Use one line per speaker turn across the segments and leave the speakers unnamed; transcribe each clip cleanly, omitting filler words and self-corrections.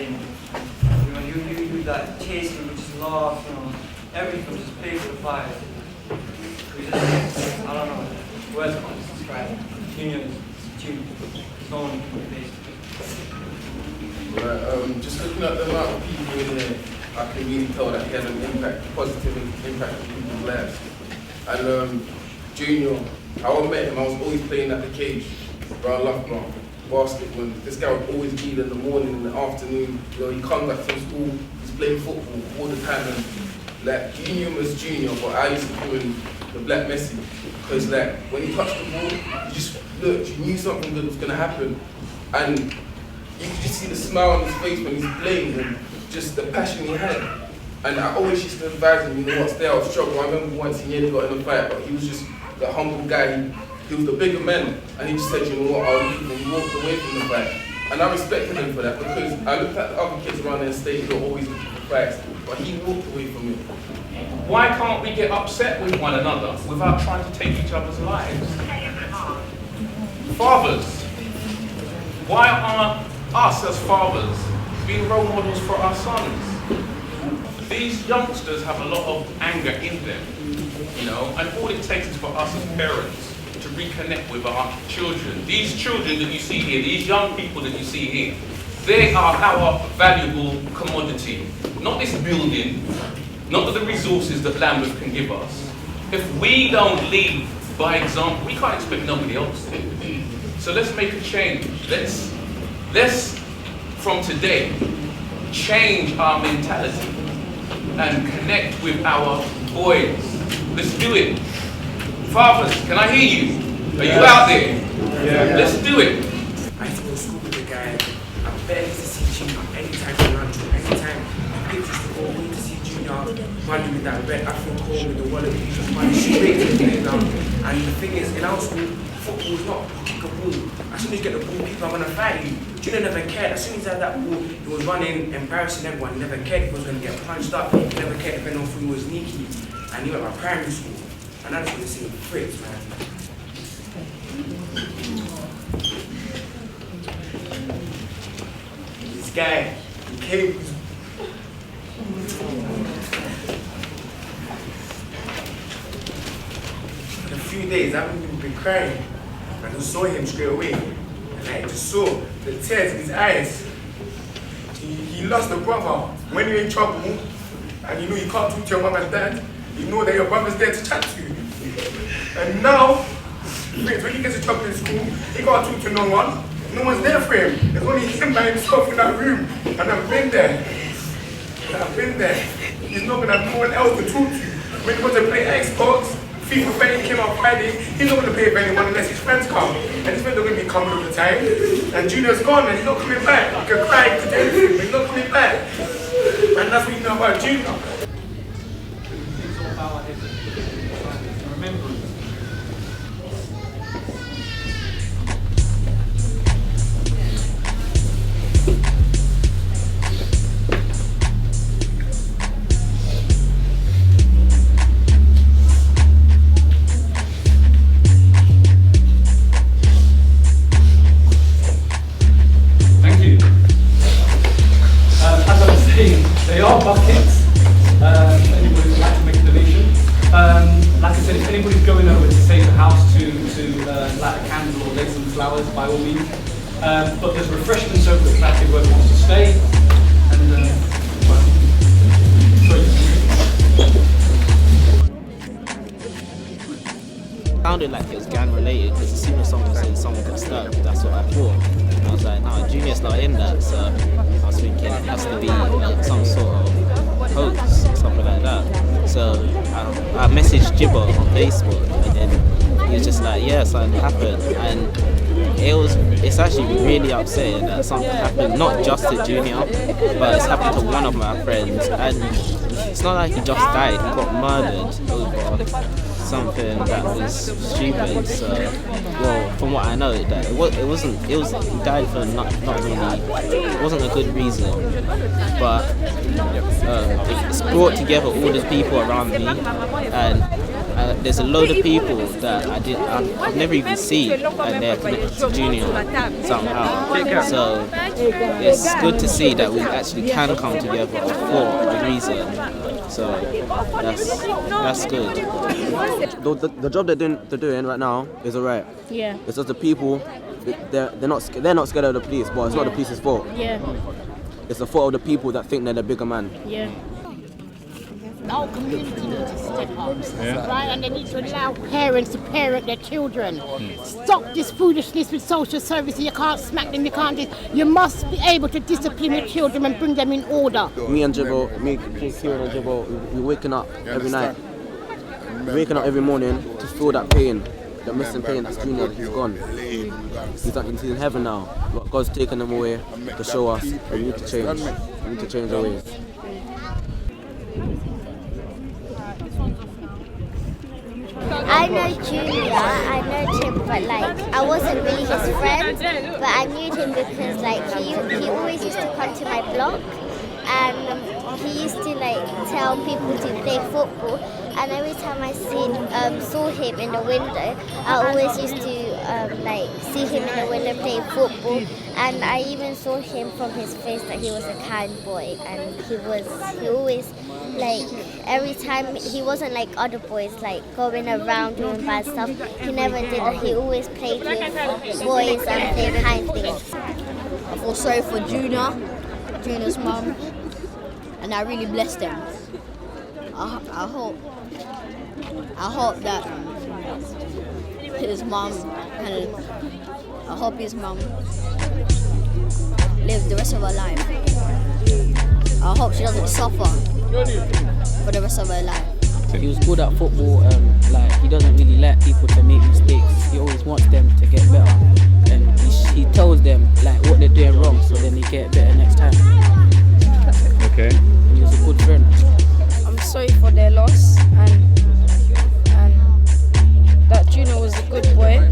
thing. You like chase him, we just laugh, everything, we just play for the fires. We just, I don't know, words can't describe. Junior is junior. No one can basically.
Right, just looking at the amount of people in there, I can really tell that he has an impact, positive impact on people's lives. And Junior, how I met him, I was always playing at the cage around Loughborough, basketball. This guy would always be there in the morning, in the afternoon. He comes back from school, he's playing football all the time. And like Junior was Junior, but I used to call him the Black Messi, because like when he touched the ball, you just looked, you knew something good was gonna happen, and you could just see the smile on his face when he's playing and just the passion he had. And I always used to advise him, stay out of trouble. I remember once he nearly got in a fight, but he was just the humble guy. He was the bigger man, and he just said, I'll leave, and he walked away from the fight. And I respected him for that, because I looked at the other kids around there and stayed, they were always looking for fights, but he walked away from it.
Why can't we get upset with one another without trying to take each other's lives? Fathers, why aren't us as fathers being role models for our sons? These youngsters have a lot of anger in them, and all it takes is for us as parents to reconnect with our children. These children that you see here, these young people that you see here, they are our valuable commodity. Not this building, not the resources that Lambeth can give us. If we don't lead by example, we can't expect nobody else to. So let's make a change. Let's from today, change our mentality and connect with our boys. Let's do it. Fathers, can I hear you? Are you out there? Yeah. Let's do it.
I used to go to school with the guy. I barely used to see Junior anytime for lunch, anytime. Kids used to go home to see Junior running with that red Afro coat with the wallaby, just running straight to the playground. And the thing is, in our school, football is not kick a ball. As soon as you get the ball, people are gonna fight you. Junior never cared. As soon as he had that ball, he was running, embarrassing everyone. He never cared if he was gonna get punched up. He never cared if anyone thought he was sneaky. And he went to primary school. And I just want to see Fritz, man. This guy, he came. For a few days, I haven't even been crying. I just saw him straight away. And I just saw the tears in his eyes. He lost a brother. When you're in trouble, and you can't talk to your mom and dad, you know that your brother's there to chat to you. And now, when he gets in trouble in school, he can't talk to no one. No one's there for him. There's only him by himself in that room. And I've been there. He's not gonna have no one else to talk to. When he wants to play Xbox, FIFA betting came out Friday, he's not gonna pay for anyone unless his friends come. And his friends are gonna be coming all the time. And Junior's gone and he's not coming back. He can cry, he can do everything, but he's not coming back. And that's what you know about Junior.
They are buckets, if anybody would like to make a donation. Like I said, if anybody's going over to save the house to light a candle or lay some flowers, by all means. But there's refreshments over the back if whoever wants to stay. And
sounded like it was gang related because as soon as someone said someone got stabbed, that's what I thought. And I was like, no, Junior's not in that, so I was thinking it has to be some sort of hoax or something like that. So I messaged Jibber on Facebook and then he was just like, yeah, something happened. And it's actually really upsetting that something happened, not just to Junior, but it's happened to one of my friends. And it's not like he just died, he got murdered over something that was stupid. So, well, from what I know, he died for not really, it wasn't a good reason, but it's brought together all the people around me, and there's a load of people that I've never even seen, and they're connected to Junior somehow. So it's good to see that we actually can come together for a reason. So that's good.
The job they're doing right now is alright.
Yeah.
It's just the people. They're not scared of the police, but it's not the police's fault.
Yeah.
It's the fault of the people that think they're the bigger man.
Yeah.
Our community needs to step up, right? And they need to allow parents to parent their children. Stop this foolishness with social services. You can't smack them, you can't this. You must be able to discipline your children and bring them in order.
Me, Kieran and Jibbo, we're waking up every night. We're waking up every morning to feel that pain, the missing pain that's Junior. He's gone. He's in heaven now. But God's taken him away to show us that we need to change. We need to change our ways.
I know Junior, I know him, but like I wasn't really his friend, but I knew him because like he always used to come to my block, and he used to like tell people to play football, and every time I saw him in the window, I always used to like see him in the window playing football, and I even saw him from his face that he was a kind boy, and he always like every time he wasn't like other boys like going around doing bad stuff. He never did that. He always played with boys and played kind things.
I feel sorry for Junior's mum, and I really blessed him. I hope that his mum I hope his mum lives the rest of her life. I hope she doesn't suffer for the rest of her life.
He was good at football, like he doesn't really let people to make mistakes. He always wants them to get better, and he tells them like what they're doing wrong, so then they get better next time.
Okay.
And he was a good friend.
I'm sorry for their loss, and that Junior was a good boy.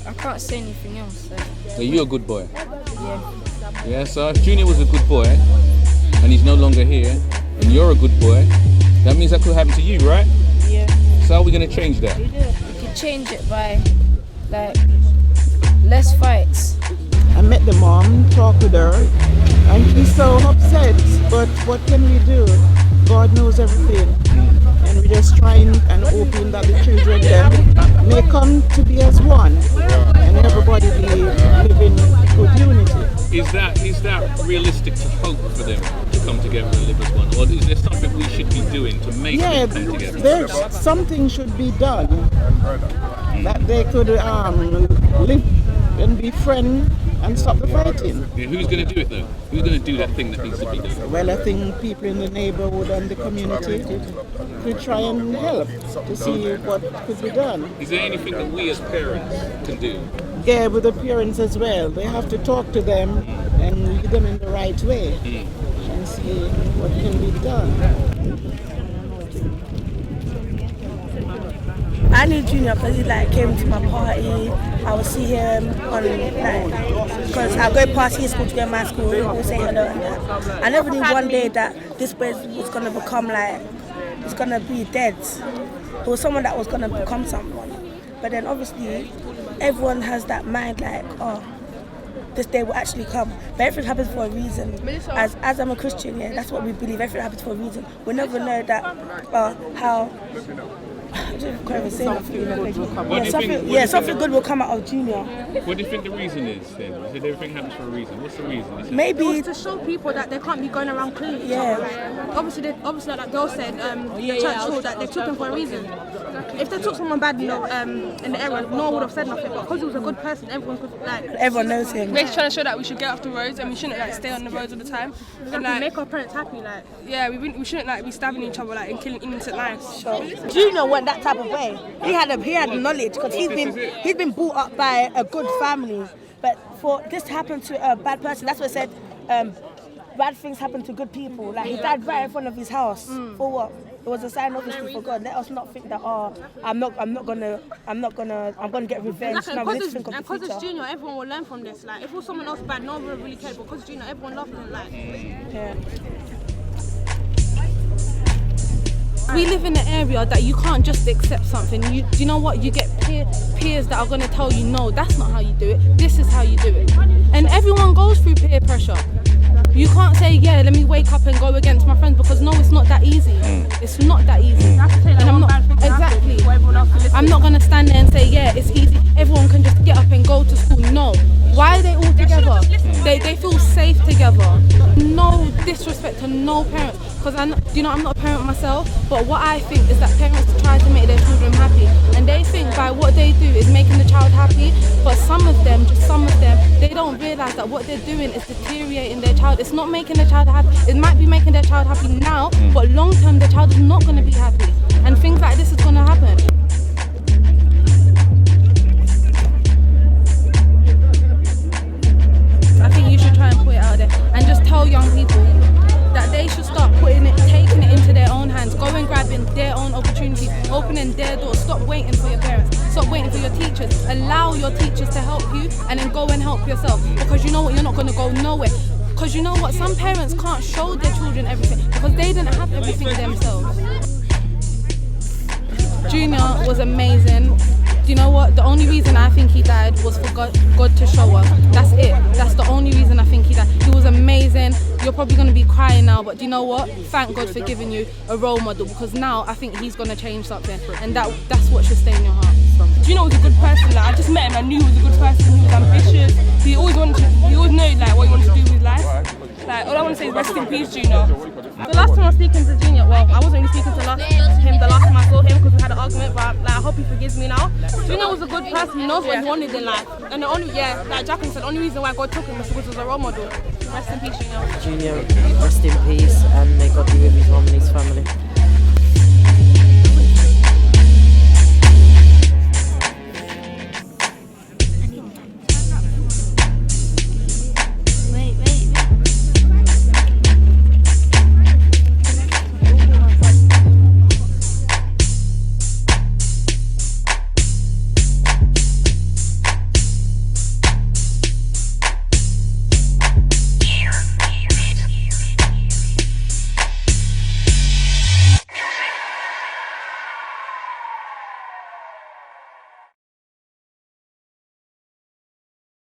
I can't say anything else.
So you're a good boy?
Yeah.
Yeah, so if Junior was a good boy, and he's no longer here, and you're a good boy, that means that could happen to you, right?
Yeah.
So how are we going to change that?
We could change it by, like, less fights.
I met the mom, talked with her, and she's so upset, but what can we do? God knows everything. And we're just trying and hoping that the children then may come to be as one, and everybody be living good unity.
Is that realistic to hope for them to come together and live as one, or is there something we should be doing to make them come together?
There's something should be done that they could live and be friends and stop the fighting.
Yeah, who's going to do it though? Who's going to do that thing that needs to be done?
Well, I think people in the neighborhood and the community could try and help to see what could be done.
Is there anything that we as parents can do?
Yeah, with the parents as well. They have to talk to them and lead them in the right way and see what can be done.
I knew Junior because he like came to my party. I would see him on like because I go past his school to go to my school. We'll say hello and that. I never knew one day that this boy was gonna become like it's gonna be dead. It was someone that was gonna become someone. But then obviously everyone has that mind like, oh, this day will actually come. But everything happens for a reason. As I'm a Christian, yeah, that's what we believe. Everything happens for a reason. We never know that how. I don't even say that. Something good will come out of Junior.
What do you think the reason is then? You said everything happens for a reason. What's the reason?
Maybe
to show people that they can't be going around clean.
Yeah.
Obviously, like that girl said, the church hall, that they took him for a reason. If they took someone bad, in the area, no one would have said nothing. But because he was a good person,
everyone knows him.
We're trying to show that we should get off the roads and we shouldn't like stay on the roads all the time. And like make our parents happy. Like we shouldn't like be stabbing each other like and killing innocent lives.
Sure. Junior went that type of way. He had knowledge because he's been brought up by a good family. But for this to happen to a bad person, that's what I said. Bad things happen to good people. Like he died right in front of his house. For what? It was a sign, obviously, for God. Let us not think that I'm gonna get revenge.
And because it's Junior, everyone will learn from this. Like if it was someone else bad, no one would really care. But because Junior, everyone loves him. Like
yeah.
we live in an area that you can't just accept something. Do you know what? You get peers that are going to tell you, no, that's not how you do it. This is how you do it. And everyone goes through peer pressure. You can't say, yeah, let me wake up and go against my friends, because no, it's not that easy. It's not that easy. And I'm not, exactly. I'm not going to stand there and say, yeah, it's easy. Everyone can just get up and go to school. No. Why are they all together? They feel safe together. No disrespect to no parents. Because I'm not a parent myself, but what I think is that parents try to make their children happy. And they think by what they do is making the child happy, but some of them, they don't realise that what they're doing is deteriorating their child. It's not making the child happy. It might be making their child happy now, but long term the child is not going to be happy. And things like this is going to happen. I think you should try and put it out there and just tell young people that they should start taking it into their own hands, go and grabbing their own opportunities, opening their doors. Stop waiting for your parents, stop waiting for your teachers. Allow your teachers to help you and then go and help yourself, because you know what, you're not going to go nowhere. Because you know what, some parents can't show their children everything because they didn't have everything themselves. Junior was amazing. Do you know what? The only reason I think he died was for God to show us. That's it. That's the only reason I think he died. He was amazing. You're probably going to be crying now, but do you know what? Thank God for giving you a role model, because now I think he's going to change something, and that's what should stay in your heart. Do you know he was a good person? Like, I just met him, I knew he was a good person. He was ambitious. He always knew like what he wanted to do with his life. Like, all I want to say is rest in peace, Junior. The last time I was speaking to Junior, well, I wasn't really speaking to him the last time I saw him because we had an argument, but like, I hope he forgives me now. Junior was a good person. He knows what he wanted in life, and the only, like Jacqueline said, the only reason why God took him was because he was a role model. Rest in peace, Junior.
Junior, rest in peace, and may God be with his mom and his family.